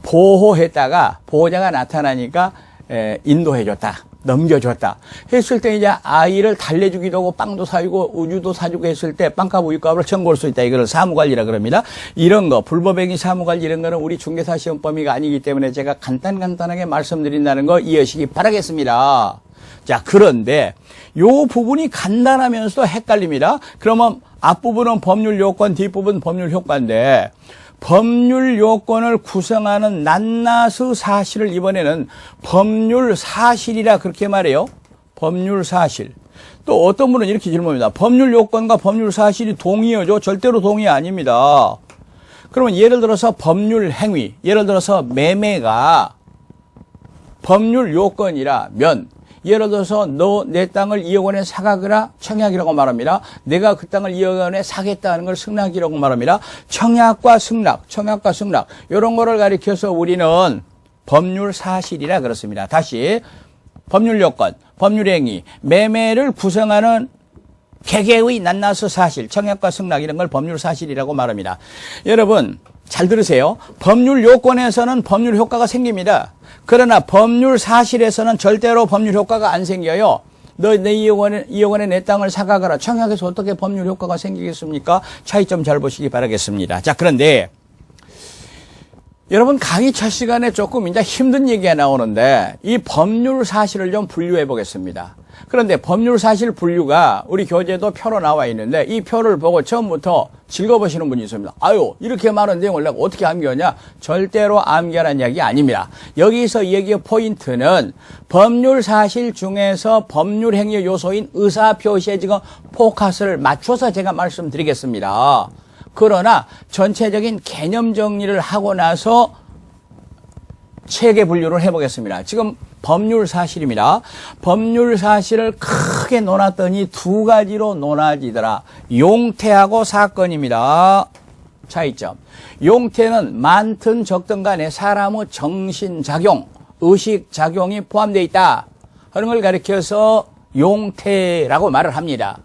보호했다가 보호자가 나타나니까 인도해줬다, 넘겨줬다 했을 때 이제 아이를 달래주기도 하고 빵도 사주고 우유도 사주고 했을 때 빵값 우유값을 청구할 수 있다. 이걸 사무관리라 그럽니다. 이런 거 불법행위 사무관리 이런 거는 우리 중개사 시험 범위가 아니기 때문에 제가 간단하게 말씀드린다는 거 이해하시기 바라겠습니다. 자, 그런데 요 부분이 간단하면서도 헷갈립니다. 그러면 앞부분은 법률 요건, 뒷부분 법률 효과인데 법률 요건을 구성하는 낱낱의 사실을 이번에는 법률 사실이라 그렇게 말해요. 법률 사실. 또 어떤 분은 이렇게 질문합니다. 법률 요건과 법률 사실이 동의어죠? 절대로 동의 아닙니다. 그러면 예를 들어서 법률 행위, 예를 들어서 매매가 법률 요건이라면 예를 들어서 너 내 땅을 2억 원에 사가거라 청약이라고 말합니다. 내가 그 땅을 2억 원에 사겠다는 걸 승낙이라고 말합니다. 청약과 승낙 이런 거를 가리켜서 우리는 법률 사실이라 그렇습니다. 다시 법률 요건, 법률 행위, 매매를 구성하는 개개의 낱낱의 사실, 청약과 승낙 이런 걸 법률 사실이라고 말합니다. 여러분 잘 들으세요. 법률 요건에서는 법률 효과가 생깁니다. 그러나 법률 사실에서는 절대로 법률 효과가 안 생겨요. 너 내 2억 원에 내 땅을 사가거라. 청약에서 어떻게 법률 효과가 생기겠습니까? 차이점 잘 보시기 바라겠습니다. 자, 그런데 여러분 강의 첫 시간에 조금 이제 힘든 얘기가 나오는데 이 법률 사실을 좀 분류해 보겠습니다. 그런데 법률 사실 분류가 우리 교재도 표로 나와 있는데 이 표를 보고 처음부터 읽어보시는 분이 있습니다. 아유, 이렇게 많은 내용을 내가 어떻게 암기하냐? 절대로 암기하라는 이야기 아닙니다. 여기서 얘기의 포인트는 법률 사실 중에서 법률 행위 요소인 의사표시에 지금 포커스를 맞춰서 제가 말씀드리겠습니다. 그러나 전체적인 개념 정리를 하고 나서 체계 분류를 해보겠습니다. 지금 법률 사실입니다. 법률 사실을 크게 논았더니 두 가지로 논아지더라. 용태하고 사건입니다. 차이점. 용태는 많든 적든 간에 사람의 정신작용, 의식작용이 포함되어 있다 하는 걸 가리켜서 용태라고 말을 합니다.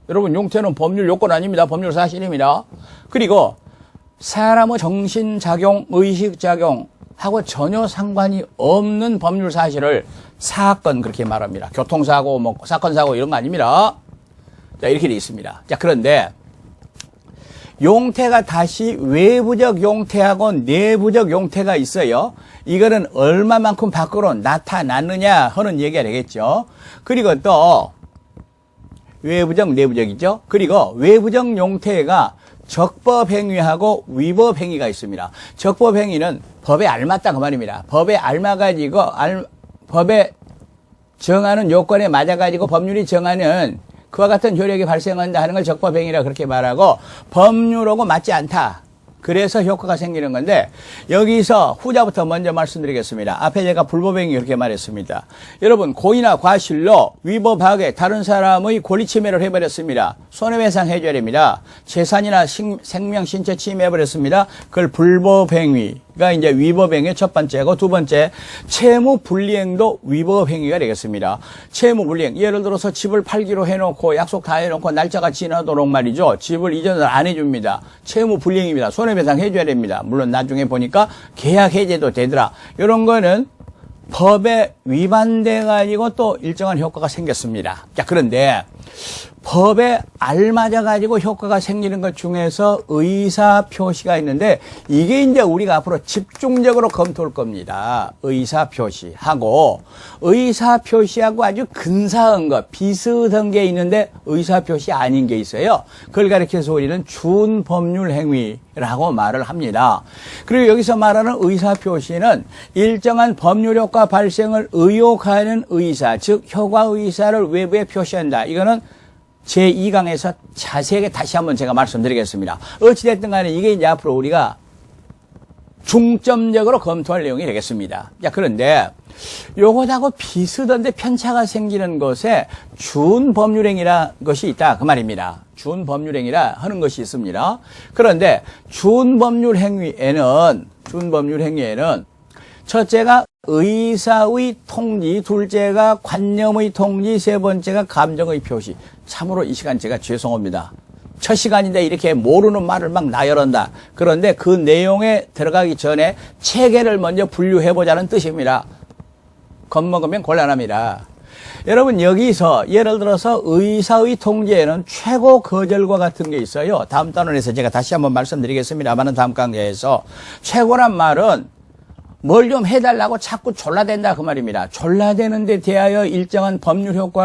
여러분 용태는 법률 요건 아닙니다. 법률 사실입니다. 그리고 사람의 정신작용, 의식작용 하고 전혀 상관이 없는 법률 사실을 사건 그렇게 말합니다. 교통사고, 사건, 사고 이런 거 아닙니다. 자, 이렇게 되어 있습니다. 자, 그런데 용태가 다시 외부적 용태하고 내부적 용태가 있어요. 이거는 얼마만큼 밖으로 나타났느냐 하는 얘기가 되겠죠. 그리고 또 외부적, 내부적이죠. 그리고 외부적 용태가 적법행위하고 위법행위가 있습니다. 적법행위는 법에 알맞다 그 말입니다. 법에 알맞아가지고 법에 정하는 요건에 맞아가지고 법률이 정하는 그와 같은 효력이 발생한다 하는 걸 적법행위라 그렇게 말하고 법률하고 맞지 않다. 그래서 효과가 생기는 건데 여기서 후자부터 먼저 말씀드리겠습니다. 앞에 제가 불법행위 이렇게 말했습니다. 여러분 고의나 과실로 위법하게 다른 사람의 권리 침해를 해버렸습니다. 손해배상 해줘야 됩니다. 재산이나 생명, 신체 침해해버렸습니다. 그걸 불법행위가 이제 위법행위 첫 번째고 두 번째 채무불이행도 위법행위가 되겠습니다. 채무불이행 예를 들어서 집을 팔기로 해놓고 약속 다 해놓고 날짜가 지나도록 말이죠. 집을 이전을 안 해줍니다. 채무불이행입니다. 손해배상 해줘야 됩니다. 물론 나중에 보니까 계약 해제도 되더라. 이런 거는 법에 위반돼 가지고 또 일정한 효과가 생겼습니다. 자, 그런데 법에 알맞아 가지고 효과가 생기는 것 중에서 의사 표시가 있는데 이게 이제 우리가 앞으로 집중적으로 검토할 겁니다. 의사 표시하고 의사 표시하고 아주 근사한 것, 비슷한 게 있는데 의사 표시 아닌 게 있어요. 그걸 가리켜서 우리는 준법률 행위라고 말을 합니다. 그리고 여기서 말하는 의사 표시는 일정한 법률 효과 발생을 의혹하는 의사, 즉 효과 의사를 외부에 표시한다. 이거는 제2강에서 자세하게 다시 한번 제가 말씀드리겠습니다. 어찌됐든 간에 이게 이제 앞으로 우리가 중점적으로 검토할 내용이 되겠습니다. 자, 그런데 요것하고 비슷한데 편차가 생기는 것에 준법률행위라는 것이 있다. 그 말입니다. 준법률행위라 하는 것이 있습니다. 그런데 준법률행위에는 첫째가 의사의 통지, 둘째가 관념의 통지, 세 번째가 감정의 표시. 참으로 이 시간 제가 죄송합니다. 첫 시간인데 이렇게 모르는 말을 막 나열한다. 그런데 그 내용에 들어가기 전에 체계를 먼저 분류해보자는 뜻입니다. 겁먹으면 곤란합니다. 여러분 여기서 예를 들어서 의사의 통제에는 최고 거절과 같은 게 있어요. 다음 단원에서 제가 다시 한번 말씀드리겠습니다만 다음 강좌에서 최고란 말은 뭘 좀 해달라고 자꾸 졸라댄다 그 말입니다. 졸라대는 데 대하여 일정한 법률 효과